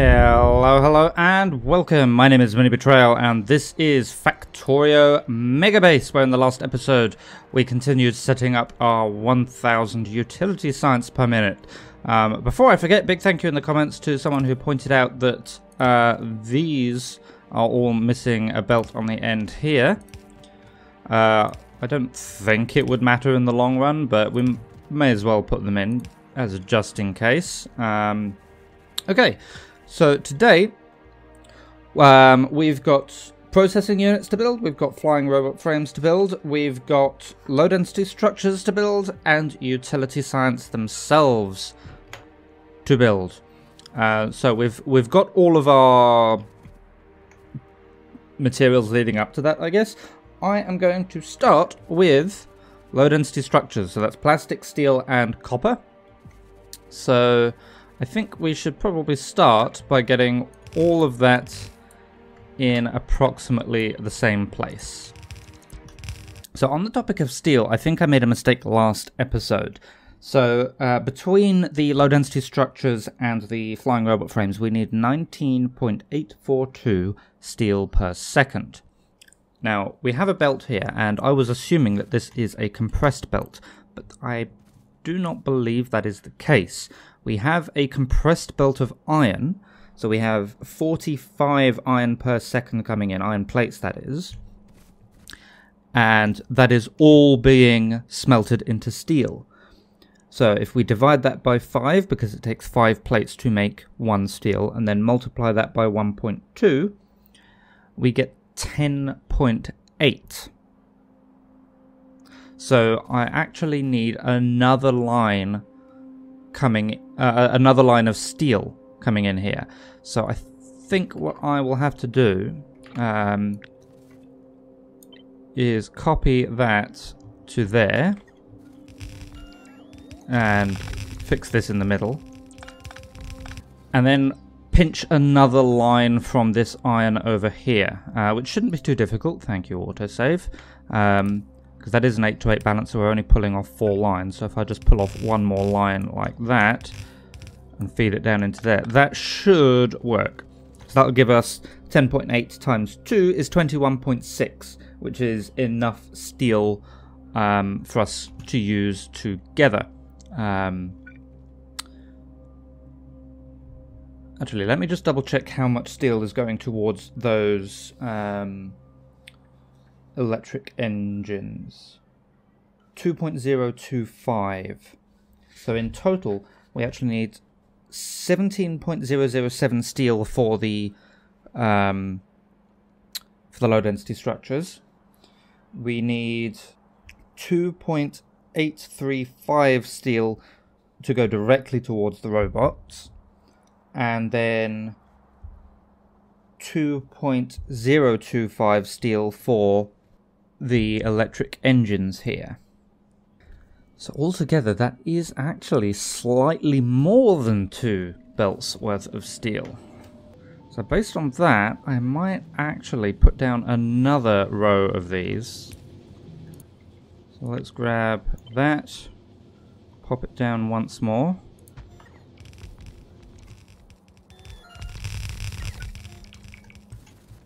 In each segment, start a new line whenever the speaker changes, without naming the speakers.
Hello, and welcome. My name is MiniBetrayal, and this is Factorio Megabase, where in the last episode we continued setting up our 1000 utility science per minute. Before I forget, big thank you in the comments to someone who pointed out that these are all missing a belt on the end here. I don't think it would matter in the long run, but we may as well put them in as a just in case. Okay. So today, we've got processing units to build, we've got flying robot frames to build, we've got low density structures to build, and utility science themselves to build. So we've got all of our materials leading up to that, I guess. I am going to start with low density structures, so that's plastic, steel, and copper. So I think we should probably start by getting all of that in approximately the same place. So on the topic of steel, I think I made a mistake last episode. So between the low density structures and the flying robot frames, we need 19.842 steel per second. Now, we have a belt here, and I was assuming that this is a compressed belt, but I do not believe that is the case. We have a compressed belt of iron, so we have 45 iron per second coming in, iron plates that is, and that is all being smelted into steel. So if we divide that by 5, because it takes 5 plates to make 1 steel, and then multiply that by 1.2, we get 10.8. So I actually need another line another line of steel coming in here. So I think what I will have to do is copy that to there and fix this in the middle, and then pinch another line from this iron over here, which shouldn't be too difficult. Thank you, autosave. Because that is an 8-to-8 balance, so we're only pulling off 4 lines. So if I just pull off one more line like that and feed it down into there, that should work. So that'll give us 10.8 times 2 is 21.6, which is enough steel for us to use together. Actually, let me just double check how much steel is going towards those electric engines. 2.025. So in total we actually need 17.007 steel for the low density structures. We need 2.835 steel to go directly towards the robots, and then 2.025 steel for the electric engines here. So altogether that is actually slightly more than 2 belts worth of steel. So based on that, I might actually put down another row of these. So let's grab that, pop it down once more.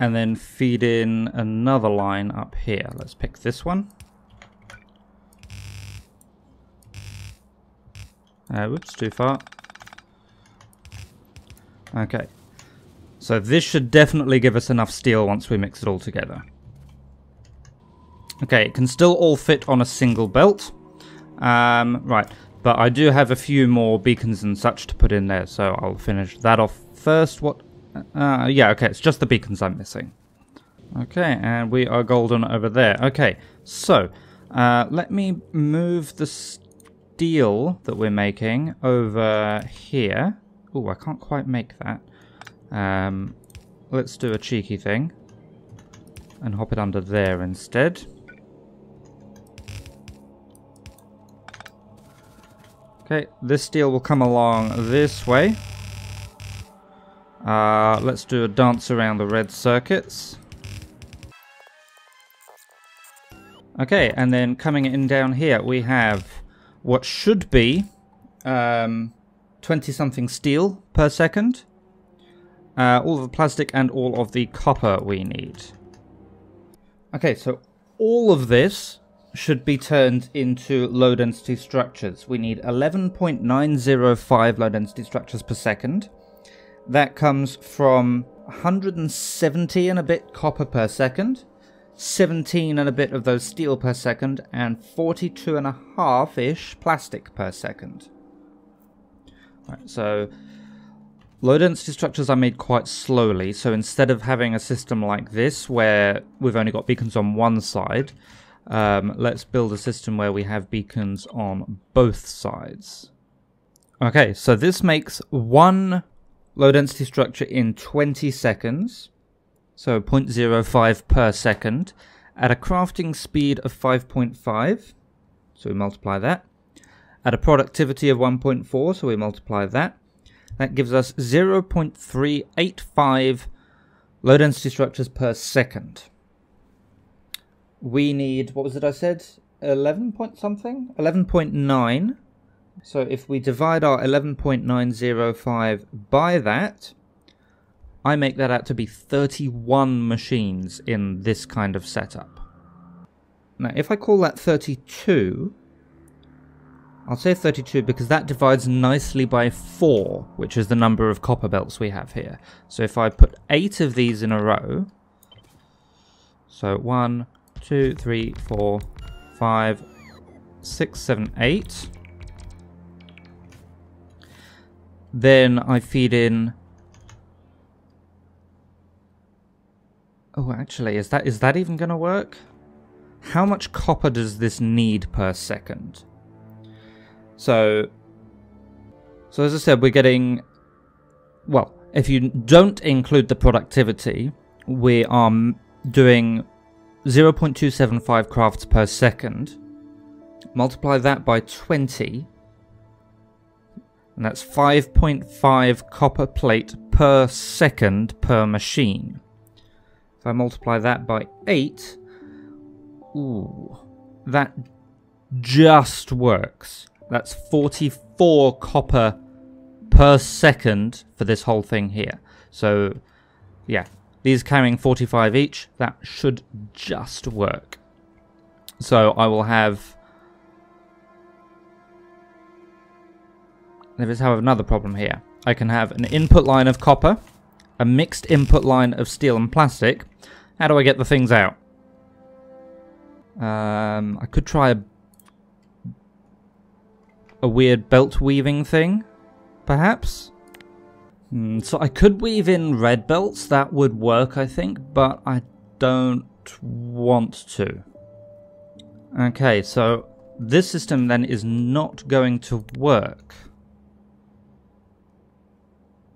And then feed in another line up here. Let's pick this one. Whoops, too far. Okay. So this should definitely give us enough steel once we mix it all together. Okay, it can still all fit on a single belt. Right, but I do have a few more beacons and such to put in there, so I'll finish that off first. Yeah, okay, it's just the beacons I'm missing. Okay, and we are golden over there. Okay, so let me move the steel that we're making over here. Oh, I can't quite make that. Let's do a cheeky thing and hop it under there instead. Okay, this steel will come along this way. Let's do a dance around the red circuits. Okay, and then coming in down here, we have what should be 20-something steel per second. all of the plastic and all of the copper we need. Okay, so all of this should be turned into low density structures. We need 11.905 low density structures per second. That comes from 170 and a bit copper per second, 17 and a bit of those steel per second, and 42 and a half-ish plastic per second. Right, so low density structures are made quite slowly, so instead of having a system like this where we've only got beacons on one side, let's build a system where we have beacons on both sides. Okay, so this makes one low density structure in 20 seconds, so 0.05 per second, at a crafting speed of 5.5, so we multiply that, at a productivity of 1.4, so we multiply that. That gives us 0.385 low density structures per second. We need, what was it I said? 11 point something? 11.9. So if we divide our 11.905 by that, I make that out to be 31 machines in this kind of setup. Now, if I call that 32, I'll say 32 because that divides nicely by 4, which is the number of copper belts we have here. So if I put 8 of these in a row, so 1, 2, 3, 4, 5, 6, 7, 8. Then I feed in... Oh, actually, is that even going to work? How much copper does this need per second? So as I said, we're getting... Well, if you don't include the productivity, we are doing 0.275 crafts per second. Multiply that by 20, and that's 5.5 copper plate per second per machine. If I multiply that by 8, ooh, that just works. That's 44 copper per second for this whole thing here. So, yeah, these carrying 45 each, that should just work. So I will have... There is, however, another problem here. I can have an input line of copper, a mixed input line of steel and plastic. How do I get the things out? I could try a weird belt weaving thing, perhaps? So I could weave in red belts, that would work I think, but I don't want to. Okay, so this system then is not going to work.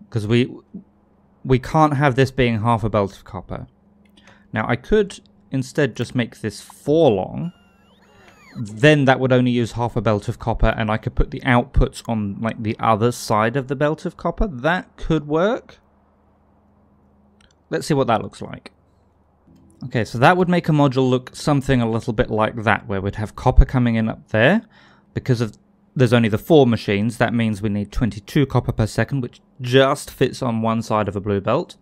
Because we can't have this being half a belt of copper. Now I could instead just make this 4 long. Then that would only use half a belt of copper, and I could put the outputs on like the other side of the belt of copper. That could work. Let's see what that looks like. Okay, so that would make a module look something a little bit like that, where we'd have copper coming in up there. Because there's only the 4 machines, that means we need 22 copper per second, which just fits on one side of a blue belt.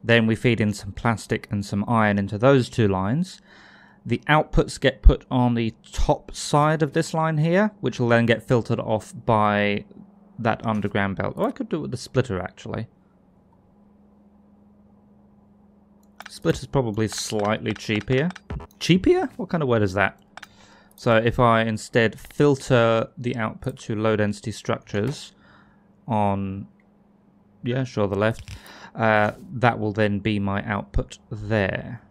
Then we feed in some plastic and some iron into those 2 lines. The outputs get put on the top side of this line here, which will then get filtered off by that underground belt. Oh, I could do it with the splitter, actually. Splitter's probably slightly cheaper. Cheaper? What kind of word is that? So if I instead filter the output to low density structures on, yeah, sure, the left, that will then be my output there.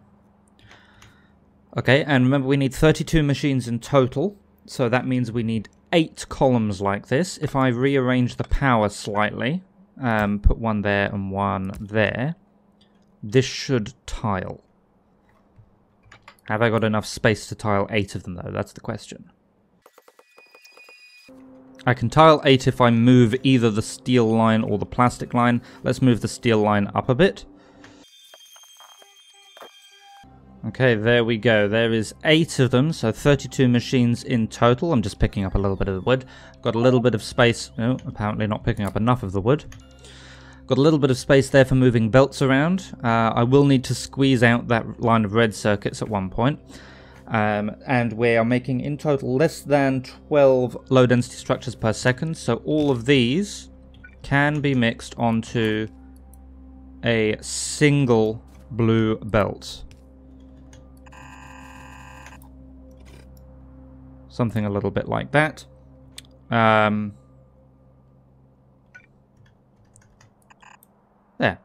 Okay, and remember we need 32 machines in total, so that means we need 8 columns like this. If I rearrange the power slightly, put one there and one there, this should tile. Have I got enough space to tile 8 of them though? That's the question. I can tile 8 if I move either the steel line or the plastic line. Let's move the steel line up a bit. Okay, there we go. There is 8 of them, so 32 machines in total. I'm just picking up a little bit of the wood. Got a little bit of space. Oh, apparently not picking up enough of the wood. Got a little bit of space there for moving belts around. I will need to squeeze out that line of red circuits at one point. And we are making in total less than 12 low density structures per second. So all of these can be mixed onto a single blue belt. Something a little bit like that. There.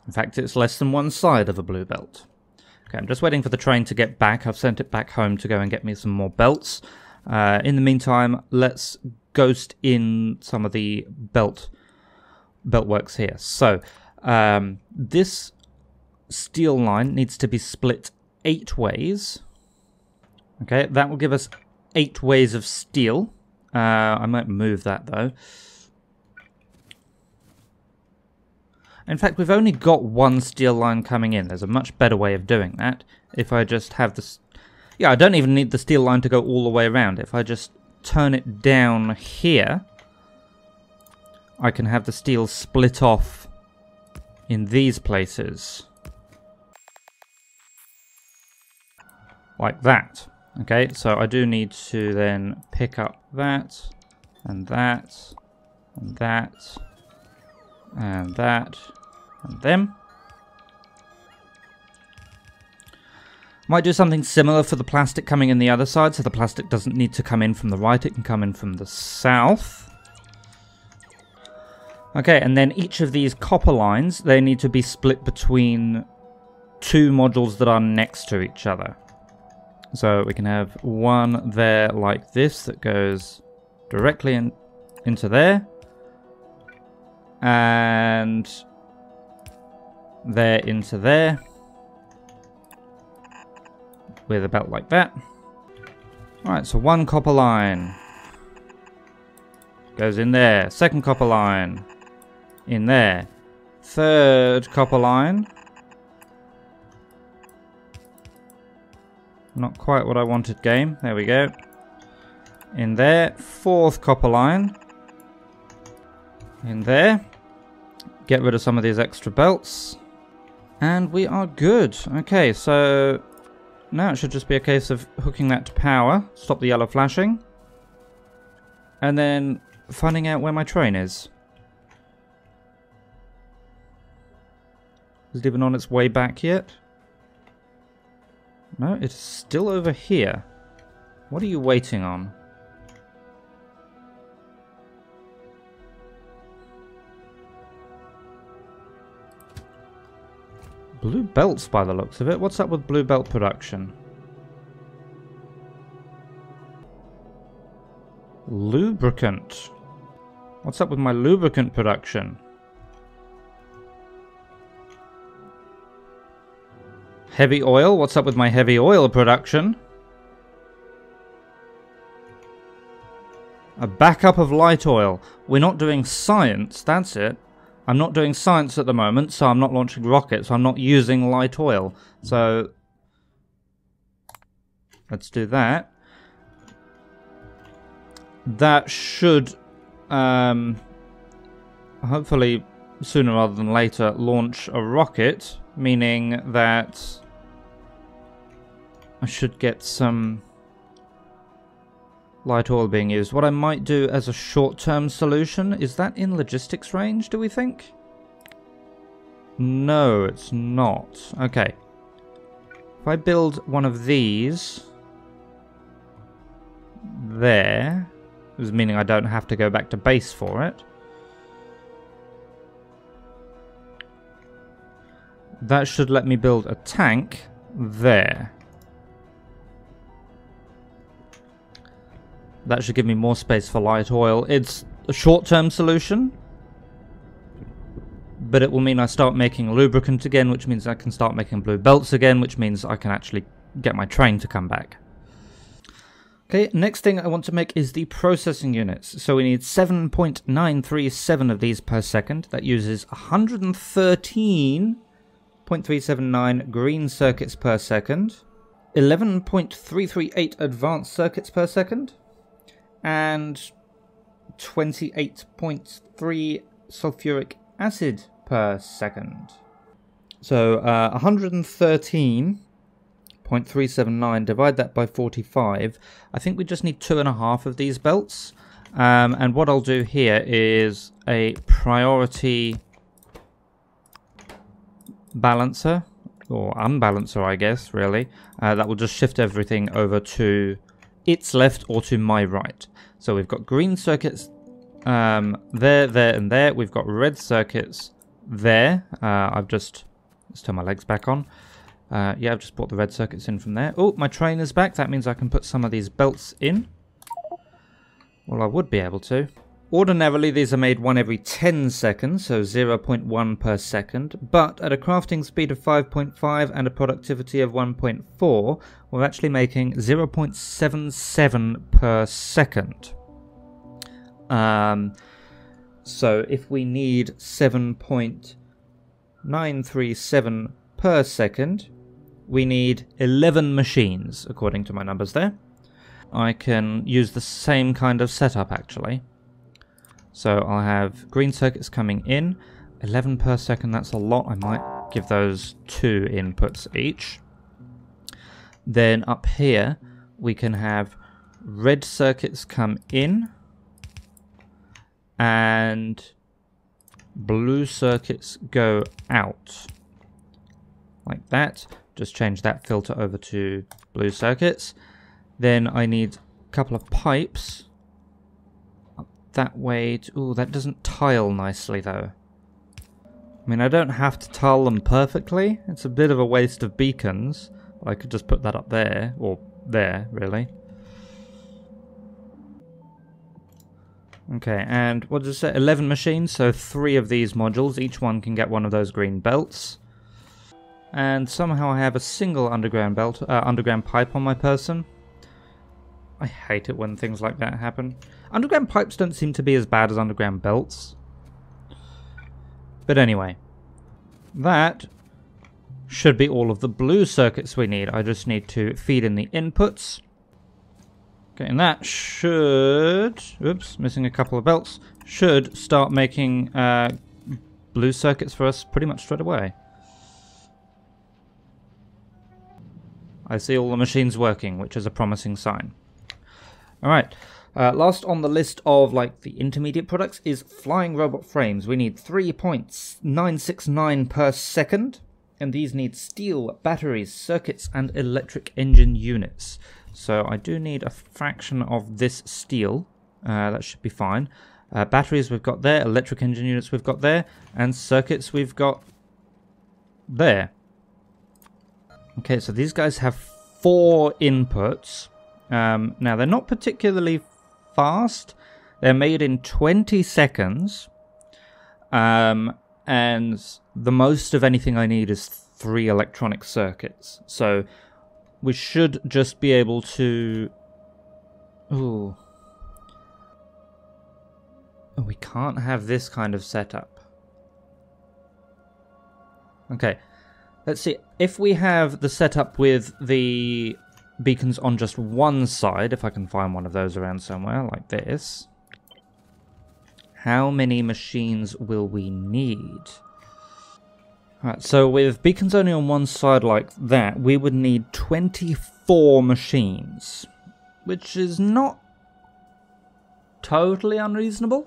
In fact, it's less than one side of a blue belt. Okay, I'm just waiting for the train to get back. I've sent it back home to go and get me some more belts. In the meantime, let's ghost in some of the belt works here. So, this steel line needs to be split 8 ways. Okay, that will give us 8 ways of steel. I might move that though. In fact, we've only got one steel line coming in. There's a much better way of doing that. If I just have this... Yeah, I don't even need the steel line to go all the way around. If I just turn it down here, I can have the steel split off in these places. Like that. Okay, so I do need to then pick up that, and that, and that, and that, and them. Might do something similar for the plastic coming in the other side, so the plastic doesn't need to come in from the right, it can come in from the south. Okay, and then each of these copper lines, they need to be split between 2 modules that are next to each other. So we can have one there like this that goes directly into there. And there into there. With a belt like that. Alright, so one copper line goes in there. Second copper line in there. Third copper line. Not quite what I wanted, game. There we go. In there. Fourth copper line. In there. Get rid of some of these extra belts. And we are good. Okay, so now it should just be a case of hooking that to power. Stop the yellow flashing. And then finding out where my train is. Is it even on its way back yet? No, it's still over here. What are you waiting on? Blue belts by the looks of it. What's up with blue belt production? Lubricant. What's up with my lubricant production? Heavy oil. What's up with my heavy oil production? A backup of light oil. We're not doing science, that's it. I'm not doing science at the moment, so I'm not launching rockets. I'm not using light oil. So let's do that. That should hopefully sooner rather than later launch a rocket, meaning that I should get some light oil being used. What I might do as a short-term solution, is that in logistics range, do we think? No, it's not. Okay. If I build one of these there, meaning I don't have to go back to base for it. That should let me build a tank there. That should give me more space for light oil. It's a short-term solution, but it will mean I start making lubricant again, which means I can start making blue belts again, which means I can actually get my train to come back. Okay, next thing I want to make is the processing units. So we need 7.937 of these per second. That uses 113.379 green circuits per second, 11.338 advanced circuits per second, and 28.3 sulfuric acid per second. So 113.379, divide that by 45. I think we just need 2.5 of these belts. And what I'll do here is a priority balancer, or unbalancer, I guess, really. That will just shift everything over to its left or to my right. So we've got green circuits there, there, and there. We've got red circuits there. Let's turn my legs back on. Yeah, I've just brought the red circuits in from there. Oh, my train is back. That means I can put some of these belts in. Well, I would be able to. Ordinarily, these are made one every 10 seconds, so 0.1 per second. But at a crafting speed of 5.5 and a productivity of 1.4, we're actually making 0.77 per second. So if we need 7.937 per second, we need 11 machines, according to my numbers there. I can use the same kind of setup, actually. So I'll have green circuits coming in, 11 per second, that's a lot. I might give those 2 inputs each. Then up here, we can have red circuits come in, and blue circuits go out. Like that. Just change that filter over to blue circuits. Then I need a couple of pipes up that way. Ooh, that doesn't tile nicely though. I mean, I don't have to tile them perfectly. It's a bit of a waste of beacons. I could just put that up there, or there, really. Okay, and what does it say? 11 machines, so 3 of these modules. Each one can get one of those green belts. And somehow I have a single underground pipe on my person. I hate it when things like that happen. Underground pipes don't seem to be as bad as underground belts. But anyway, that should be all of the blue circuits we need. I just need to feed in the inputs. Okay, and that should... Oops, missing a couple of belts. Should start making blue circuits for us pretty much straight away. I see all the machines working, which is a promising sign. Alright, last on the list of like the intermediate products is flying robot frames. We need 3.969 per second, and these need steel, batteries, circuits, and electric engine units. So I do need a fraction of this steel. That should be fine. Batteries we've got there, electric engine units we've got there, and circuits we've got there. Okay, so these guys have 4 inputs. Now, they're not particularly fast. They're made in 20 seconds. And the most of anything I need is 3 electronic circuits. So we should just be able to... Ooh. Oh, we can't have this kind of setup. Okay. Let's see, if we have the setup with the beacons on just one side, if I can find one of those around somewhere, like this, how many machines will we need? Alright, so with beacons only on one side like that, we would need 24 machines, which is not totally unreasonable.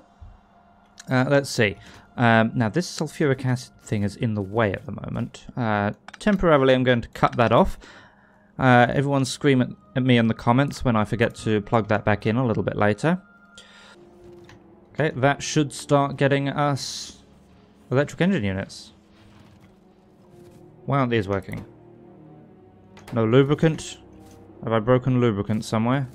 Let's see. Now, this sulfuric acid thing is in the way at the moment. Temporarily, I'm going to cut that off. Everyone scream at me in the comments when I forget to plug that back in a little bit later. Okay, that should start getting us electric engine units. Why aren't these working? No lubricant? Have I broken lubricant somewhere?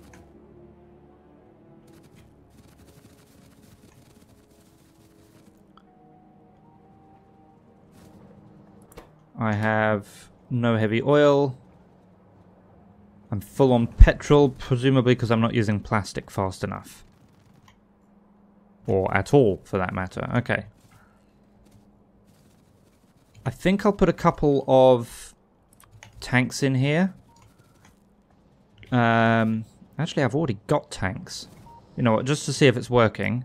I have no heavy oil. I'm full on petrol, presumably because I'm not using plastic fast enough. Or at all, for that matter. Okay. I think I'll put a couple of tanks in here. Actually, I've already got tanks. You know what, just to see if it's working,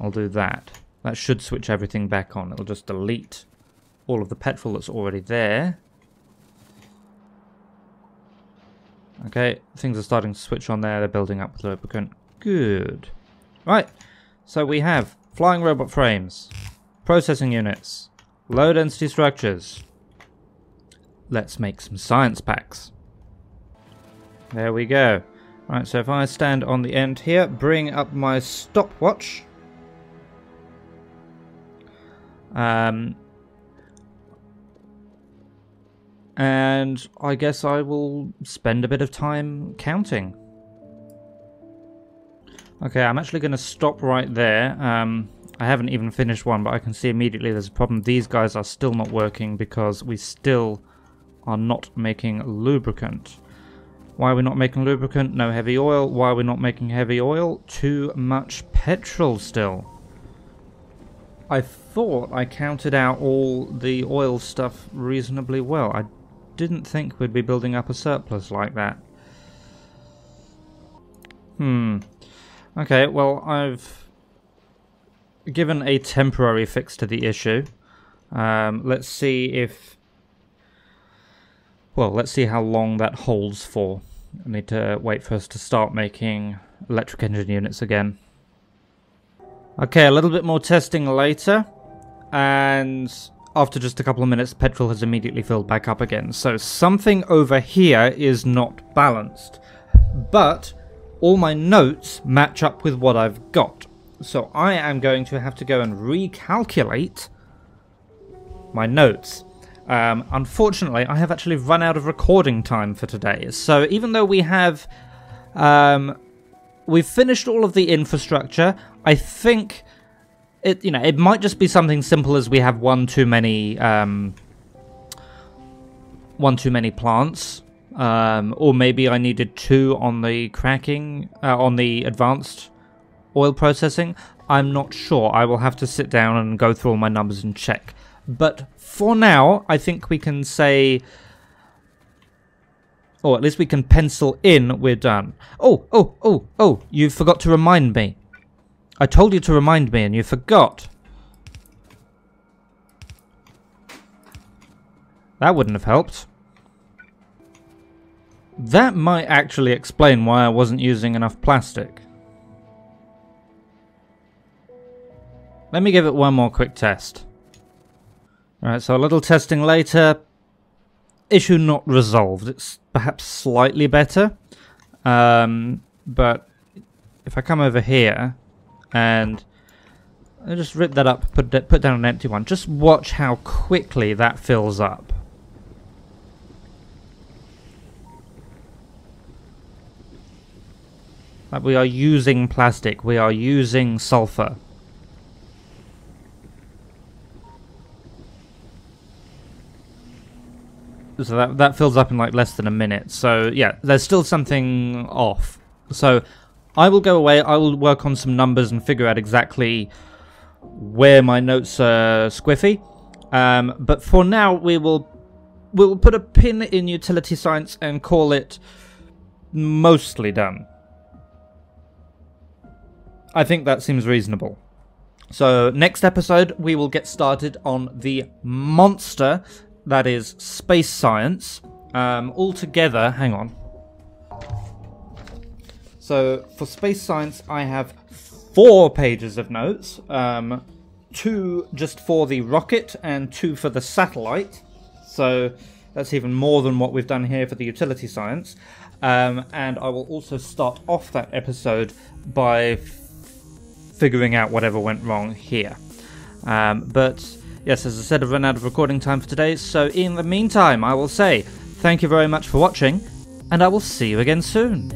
I'll do that. That should switch everything back on. It'll just delete all of the petrol that's already there. Okay, things are starting to switch on there. They're building up with lubricant. Good. Right, so we have flying robot frames, processing units, low density structures. Let's make some science packs. There we go. Right, so if I stand on the end here, bring up my stopwatch. And I guess I will spend a bit of time counting. Okay, I'm actually going to stop right there. I haven't even finished one, but I can see immediately there's a problem. These guys are still not working because we still are not making lubricant. Why are we not making lubricant? No heavy oil. Why are we not making heavy oil? Too much petrol still. I thought I counted out all the oil stuff reasonably well. I didn't think we'd be building up a surplus like that. Okay, well, I've given a temporary fix to the issue. Let's see if... Well, let's see how long that holds for. I need to wait for us to start making electric engine units again. Okay, a little bit more testing later, and after just a couple of minutes, petrol has immediately filled back up again. So something over here is not balanced, but all my notes match up with what I've got. So I am going to have to go and recalculate my notes. Unfortunately, I have actually run out of recording time for today. So even though we have, we've finished all of the infrastructure, I think it, it might just be something simple as we have one too many plants, or maybe I needed 2 on the cracking, on the advanced oil processing. I'm not sure. I will have to sit down and go through all my numbers and check. But for now, I think we can say, or at least we can pencil in, we're done. Oh, you forgot to remind me. I told you to remind me and you forgot. That wouldn't have helped. That might actually explain why I wasn't using enough plastic. Let me give it one more quick test. Alright, so a little testing later. Issue not resolved. It's perhaps slightly better. But if I come over here and I just rip that up, put down an empty one, just watch how quickly that fills up. Like, we are using plastic, we are using sulfur. So that fills up in like less than a minute. So yeah, there's still something off. So I will go away, I will work on some numbers and figure out exactly where my notes are squiffy. But for now, we'll put a pin in utility science and call it mostly done. I think that seems reasonable. So next episode, we will get started on the monster that is space science. Altogether, hang on. So for space science, I have 4 pages of notes. 2 just for the rocket and 2 for the satellite. So that's even more than what we've done here for the utility science. And I will also start off that episode by figuring out whatever went wrong here. But yes, as I said, I've run out of recording time for today. So in the meantime, I will say thank you very much for watching, and I will see you again soon.